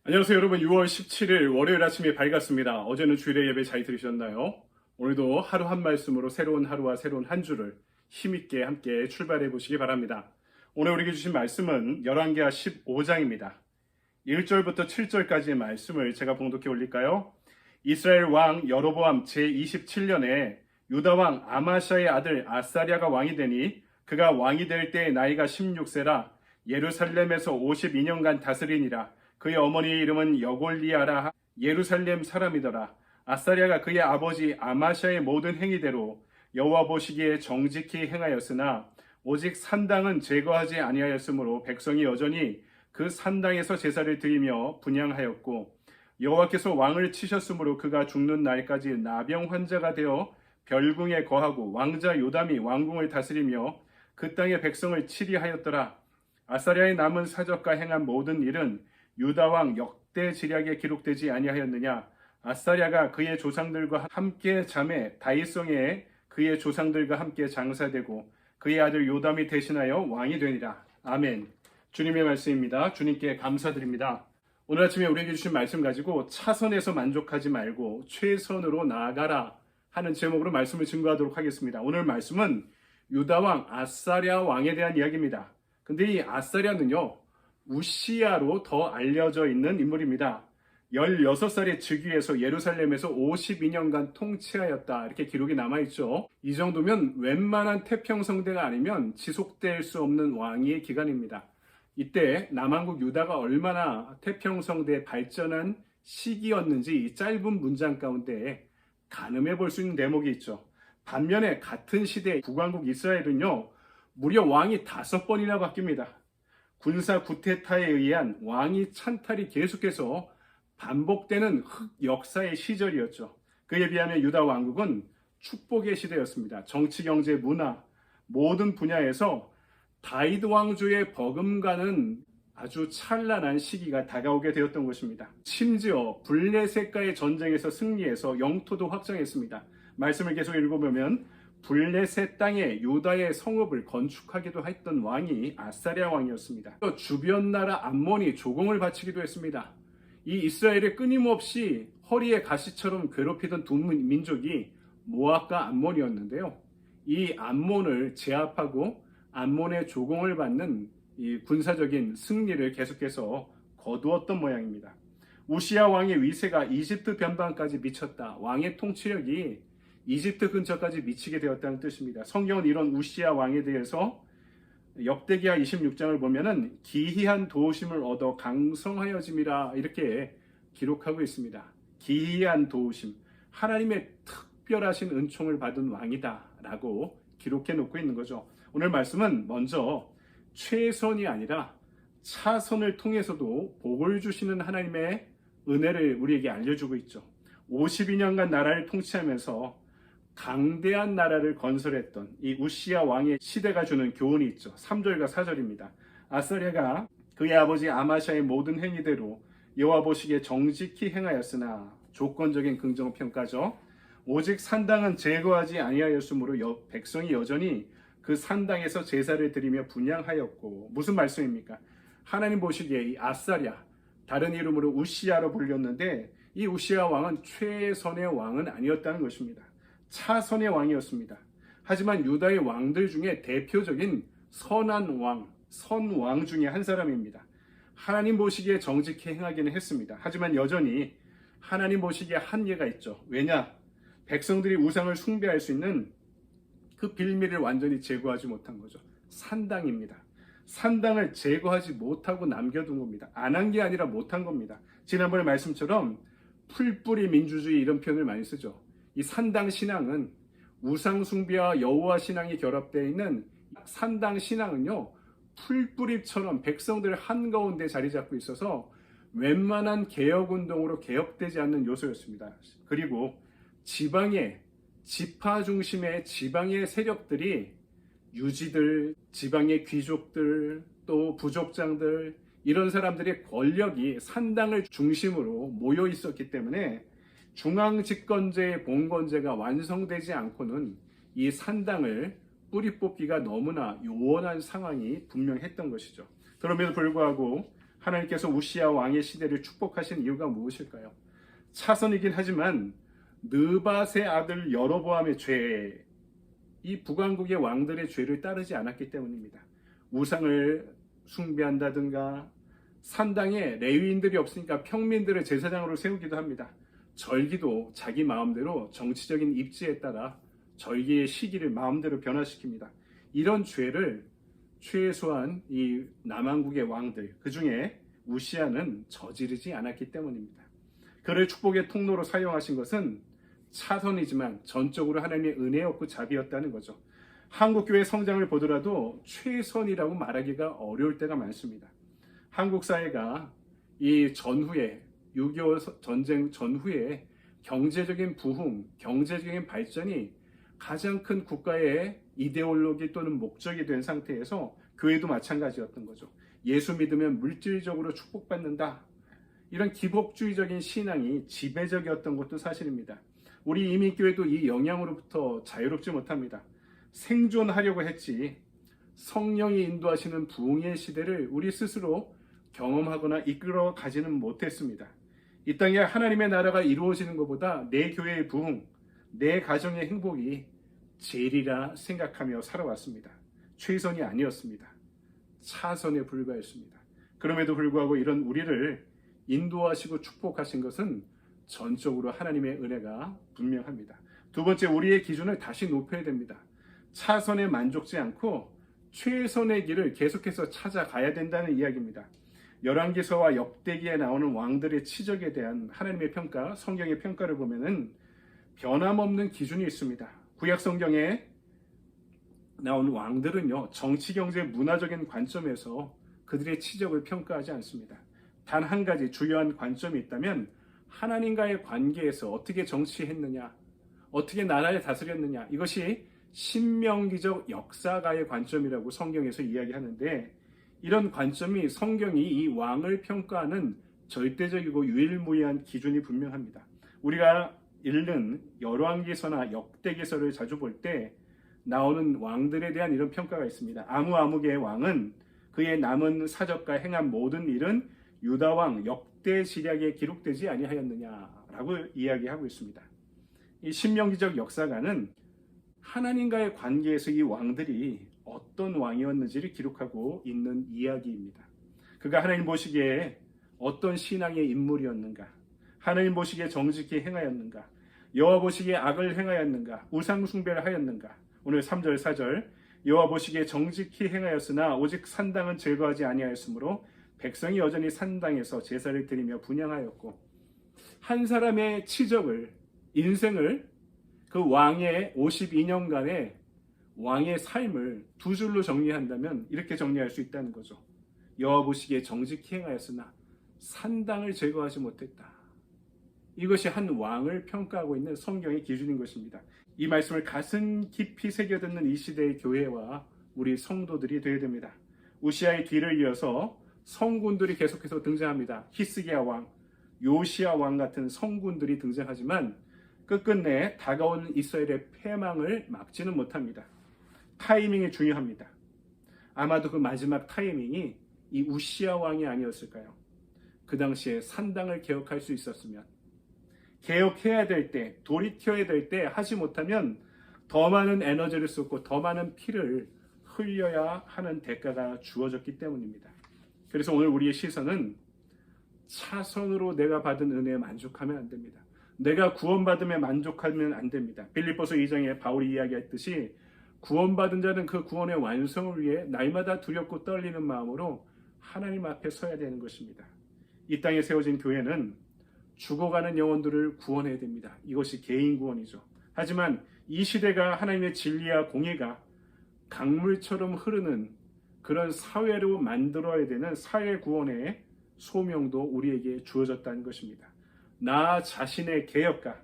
안녕하세요 여러분. 6월 17일 월요일 아침이 밝았습니다. 어제는 주일의 예배 잘 들으셨나요? 오늘도 하루 한 말씀으로 새로운 하루와 새로운 한 주를 힘있게 함께 출발해 보시기 바랍니다. 오늘 우리에게 주신 말씀은 열왕기하 15장입니다. 1절부터 7절까지의 말씀을 제가 봉독해 올릴까요? 이스라엘 왕 여로보암 제27년에 유다 왕 아마샤의 아들 아사랴가 왕이 되니 그가 왕이 될 때의 나이가 16세라 예루살렘에서 52년간 다스리니라. 그의 어머니의 이름은 여골리아라 예루살렘 사람이더라. 아사랴가 그의 아버지 아마샤의 모든 행위대로 여호와 보시기에 정직히 행하였으나 오직 산당은 제거하지 아니하였으므로 백성이 여전히 그 산당에서 제사를 드리며 분향하였고 여호와께서 왕을 치셨으므로 그가 죽는 날까지 나병 환자가 되어 별궁에 거하고 왕자 요담이 왕궁을 다스리며 그 땅의 백성을 치리하였더라. 아사랴의 남은 사적과 행한 모든 일은 유다 왕 역대 지략에 기록되지 아니하였느냐? 아사랴가 그의 조상들과 함께 잠에 다윗성에 그의 조상들과 함께 장사되고 그의 아들 요담이 대신하여 왕이 되니라. 아멘. 주님의 말씀입니다. 주님께 감사드립니다. 오늘 아침에 우리에게 주신 말씀 가지고 차선에서 만족하지 말고 최선으로 나아가라 하는 제목으로 말씀을 증거하도록 하겠습니다. 오늘 말씀은 유다 왕 아사랴 왕에 대한 이야기입니다. 근데 이 아사랴는요, 우시야로 더 알려져 있는 인물입니다. 16살의 즉위에서 예루살렘에서 52년간 통치하였다. 이렇게 기록이 남아있죠. 이 정도면 웬만한 태평성대가 아니면 지속될 수 없는 왕위의 기간입니다. 이때 남한국 유다가 얼마나 태평성대에 발전한 시기였는지 이 짧은 문장 가운데 가늠해 볼 수 있는 대목이 있죠. 반면에 같은 시대 북왕국 이스라엘은요, 무려 왕이 5번이나 바뀝니다. 군사 구테타에 의한 왕위 찬탈이 계속해서 반복되는 역사의 시절이었죠. 그에 비하면 유다 왕국은 축복의 시대였습니다. 정치, 경제, 문화 모든 분야에서 다윗 왕조의 버금가는 아주 찬란한 시기가 다가오게 되었던 것입니다. 심지어 블레셋과의 전쟁에서 승리해서 영토도 확장했습니다. 말씀을 계속 읽어보면 블레셋 땅에 유다의 성읍을 건축하기도 했던 왕이 아사랴 왕이었습니다. 주변 나라 암몬이 조공을 바치기도 했습니다. 이 이스라엘을 끊임없이 허리에 가시처럼 괴롭히던 두 민족이 모압과 암몬이었는데요. 이 암몬을 제압하고 암몬의 조공을 받는 이 군사적인 승리를 계속해서 거두었던 모양입니다. 우시야 왕의 위세가 이집트 변방까지 미쳤다. 왕의 통치력이 이집트 근처까지 미치게 되었다는 뜻입니다. 성경은 이런 우시야 왕에 대해서 역대기하 26장을 보면은 기이한 도우심을 얻어 강성하여짐이라 이렇게 기록하고 있습니다. 기이한 도우심, 하나님의 특별하신 은총을 받은 왕이다 라고 기록해 놓고 있는 거죠. 오늘 말씀은 먼저 최선이 아니라 차선을 통해서도 복을 주시는 하나님의 은혜를 우리에게 알려주고 있죠. 52년간 나라를 통치하면서 강대한 나라를 건설했던 이 우시야 왕의 시대가 주는 교훈이 있죠. 3절과 4절입니다. 아사랴가 그의 아버지 아마샤의 모든 행위대로 여호와 보시기에 정직히 행하였으나 조건적인 긍정평가죠. 오직 산당은 제거하지 아니하였으므로 백성이 여전히 그 산당에서 제사를 드리며 분향하였고. 무슨 말씀입니까? 하나님 보시기에 이 아사랴, 다른 이름으로 우시야로 불렸는데 이 우시야 왕은 최선의 왕은 아니었다는 것입니다. 차선의 왕이었습니다. 하지만 유다의 왕들 중에 대표적인 선한 왕, 선왕 중에 한 사람입니다. 하나님 보시기에 정직히 행하기는 했습니다. 하지만 여전히 하나님 보시기에 한계가 있죠. 왜냐? 백성들이 우상을 숭배할 수 있는 그 빌미를 완전히 제거하지 못한 거죠. 산당입니다. 산당을 제거하지 못하고 남겨둔 겁니다. 안 한 게 아니라 못한 겁니다. 지난번에 말씀처럼 풀뿌리 민주주의 이런 표현을 많이 쓰죠. 이 산당 신앙은 우상 숭배와 여호와 신앙이 결합되어 있는 산당 신앙은요, 풀뿌리처럼 백성들 한가운데 자리 잡고 있어서 웬만한 개혁운동으로 개혁되지 않는 요소였습니다. 그리고 지방의 지파 중심의 지방의 세력들이 유지들, 지방의 귀족들, 또 부족장들 이런 사람들의 권력이 산당을 중심으로 모여 있었기 때문에 중앙집권제의 봉건제가 완성되지 않고는 이 산당을 뿌리 뽑기가 너무나 요원한 상황이 분명했던 것이죠. 그럼에도 불구하고 하나님께서 우시야 왕의 시대를 축복하신 이유가 무엇일까요? 차선이긴 하지만 느밧의 아들 여로보암의 죄, 이 북왕국의 왕들의 죄를 따르지 않았기 때문입니다. 우상을 숭배한다든가 산당에 레위인들이 없으니까 평민들을 제사장으로 세우기도 합니다. 절기도 자기 마음대로 정치적인 입지에 따라 절기의 시기를 마음대로 변화시킵니다. 이런 죄를 최소한 이 남왕국의 왕들, 그 중에 우시아는 저지르지 않았기 때문입니다. 그를 축복의 통로로 사용하신 것은 차선이지만 전적으로 하나님의 은혜였고 자비였다는 거죠. 한국교회 성장을 보더라도 최선이라고 말하기가 어려울 때가 많습니다. 한국 사회가 이 전후에 6.25 전쟁 전후에 경제적인 부흥, 경제적인 발전이 가장 큰 국가의 이데올로기 또는 목적이 된 상태에서 교회도 마찬가지였던 거죠. 예수 믿으면 물질적으로 축복받는다. 이런 기복주의적인 신앙이 지배적이었던 것도 사실입니다. 우리 이민교회도 이 영향으로부터 자유롭지 못합니다. 생존하려고 했지 성령이 인도하시는 부흥의 시대를 우리 스스로 경험하거나 이끌어 가지는 못했습니다. 이 땅에 하나님의 나라가 이루어지는 것보다 내 교회의 부흥, 내 가정의 행복이 제일이라 생각하며 살아왔습니다. 최선이 아니었습니다. 차선에 불과했습니다. 그럼에도 불구하고 이런 우리를 인도하시고 축복하신 것은 전적으로 하나님의 은혜가 분명합니다. 두 번째, 우리의 기준을 다시 높여야 됩니다. 차선에 만족지 않고 최선의 길을 계속해서 찾아가야 된다는 이야기입니다. 열왕기서와 역대기에 나오는 왕들의 치적에 대한 하나님의 평가, 성경의 평가를 보면은 변함없는 기준이 있습니다. 구약 성경에 나온 왕들은요, 정치, 경제, 문화적인 관점에서 그들의 치적을 평가하지 않습니다. 단 한 가지 주요한 관점이 있다면 하나님과의 관계에서 어떻게 정치했느냐, 어떻게 나라를 다스렸느냐, 이것이 신명기적 역사가의 관점이라고 성경에서 이야기하는데, 이런 관점이 성경이 이 왕을 평가하는 절대적이고 유일무이한 기준이 분명합니다. 우리가 읽는 열왕기서나 역대기서를 자주 볼 때 나오는 왕들에 대한 이런 평가가 있습니다. 아무개의 왕은 그의 남은 사적과 행한 모든 일은 유다왕 역대 지략에 기록되지 아니하였느냐라고 이야기하고 있습니다. 이 신명기적 역사가는 하나님과의 관계에서 이 왕들이 어떤 왕이었는지를 기록하고 있는 이야기입니다. 그가 하나님 보시기에 어떤 신앙의 인물이었는가, 하나님 보시기에 정직히 행하였는가, 여호와 보시기에 악을 행하였는가, 우상 숭배를 하였는가. 오늘 3절 4절, 여호와 보시기에 정직히 행하였으나 오직 산당은 제거하지 아니하였으므로 백성이 여전히 산당에서 제사를 드리며 분향하였고, 한 사람의 치적을, 인생을, 그 왕의 52년간의 왕의 삶을 두 줄로 정리한다면 이렇게 정리할 수 있다는 거죠. 여호와 보시기에 정직히 행하였으나 산당을 제거하지 못했다. 이것이 한 왕을 평가하고 있는 성경의 기준인 것입니다. 이 말씀을 가슴 깊이 새겨듣는 이 시대의 교회와 우리 성도들이 되어야 됩니다. 우시아의 뒤를 이어서 성군들이 계속해서 등장합니다. 히스기야 왕, 요시야 왕 같은 성군들이 등장하지만 끝끝내 다가온 이스라엘의 패망을 막지는 못합니다. 타이밍이 중요합니다. 아마도 그 마지막 타이밍이 이 우시야 왕이 아니었을까요? 그 당시에 산당을 개혁할 수 있었으면, 개혁해야 될 때, 돌이켜야 될 때 하지 못하면 더 많은 에너지를 쏟고 더 많은 피를 흘려야 하는 대가가 주어졌기 때문입니다. 그래서 오늘 우리의 시선은 차선으로 내가 받은 은혜에 만족하면 안 됩니다. 내가 구원받음에 만족하면 안 됩니다. 빌립보서 2장에 바울이 이야기했듯이 구원받은 자는 그 구원의 완성을 위해 날마다 두렵고 떨리는 마음으로 하나님 앞에 서야 되는 것입니다. 이 땅에 세워진 교회는 죽어가는 영혼들을 구원해야 됩니다. 이것이 개인 구원이죠. 하지만 이 시대가 하나님의 진리와 공의가 강물처럼 흐르는 그런 사회로 만들어야 되는 사회 구원의 소명도 우리에게 주어졌다는 것입니다. 나 자신의 개혁과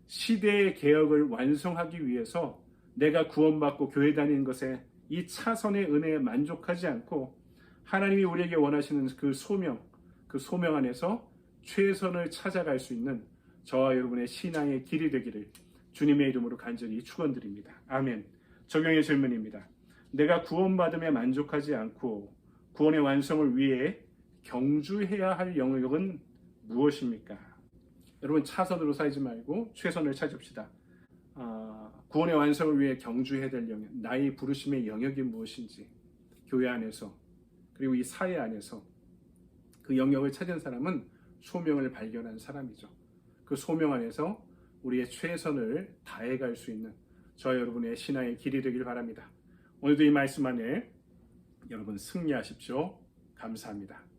시대의 개혁을 완성하기 위해서 내가 구원받고 교회 다니는 것에 이 차선의 은혜에 만족하지 않고 하나님이 우리에게 원하시는 그 소명 안에서 최선을 찾아갈 수 있는 저와 여러분의 신앙의 길이 되기를 주님의 이름으로 간절히 축원드립니다. 아멘. 적용의 질문입니다. 내가 구원받음에 만족하지 않고 구원의 완성을 위해 경주해야 할 영역은 무엇입니까? 여러분 차선으로 살지 말고 최선을 찾읍시다. 구원의 완성을 위해 경주해야 될 영역, 나의 부르심의 영역이 무엇인지 교회 안에서 그리고 이 사회 안에서 그 영역을 찾은 사람은 소명을 발견한 사람이죠. 그 소명 안에서 우리의 최선을 다해갈 수 있는 저와 여러분의 신앙의 길이 되길 바랍니다. 오늘도 이 말씀 안에 여러분 승리하십시오. 감사합니다.